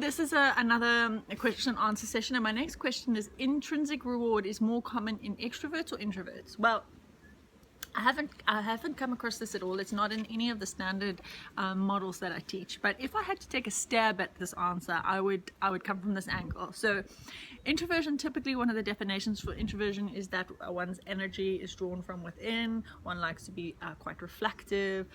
this is another question answer session, and my next question is: intrinsic reward is more common in extroverts or introverts? Well, I haven't come across this at all. It's not in any of the standard models that I teach. But if I had to take a stab at this answer, I would come from this angle. So, introversion, typically one of the definitions for introversion is that one's energy is drawn from within. One likes to be quite reflective.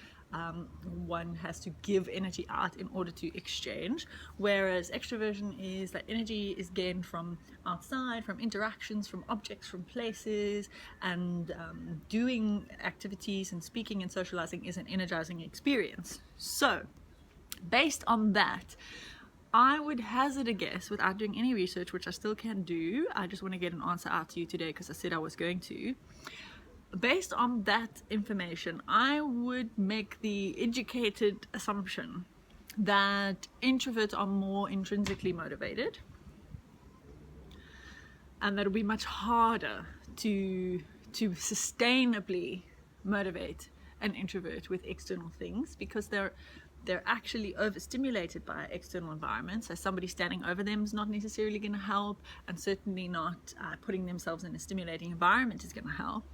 One has to give energy out in order to exchange, whereas extroversion is that energy is gained from outside, from interactions, from objects, from places, and doing activities and speaking and socializing is an energizing experience. So based on that, I would hazard a guess, without doing any research, which I still can do. I just want to get an answer out to you today because I said I was going to. Based on that information, I would make the educated assumption that introverts are more intrinsically motivated, and that it'll be much harder to sustainably motivate an introvert with external things, because they're actually overstimulated by external environments. So somebody standing over them is not necessarily going to help, and certainly not putting themselves in a stimulating environment is going to help.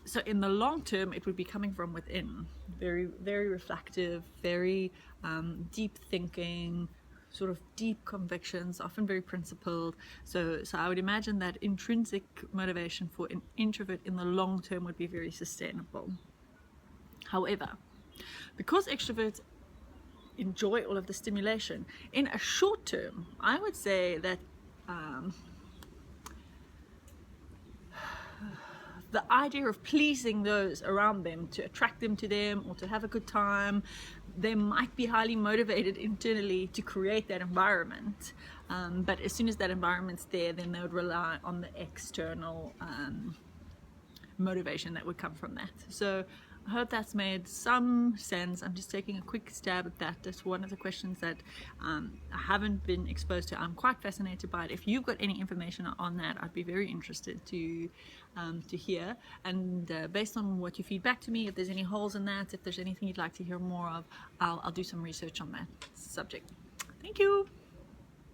So in the long term, it would be coming from within, very, very reflective, very deep thinking, sort of deep convictions, often very principled. So I would imagine that intrinsic motivation for an introvert in the long term would be very sustainable. However, because extroverts enjoy all of the stimulation, in a short term, I would say that the idea of pleasing those around them, to attract them to them or to have a good time, they might be highly motivated internally to create that environment. But as soon as that environment's there, then they would rely on the external motivation that would come from that. So I hope that's made some sense. I'm just taking a quick stab at that. That's one of the questions that I haven't been exposed to. I'm quite fascinated by it. If you've got any information on that, I'd be very interested to hear. And based on what you feed back to me, if there's any holes in that, if there's anything you'd like to hear more of, I'll do some research on that subject. Thank you.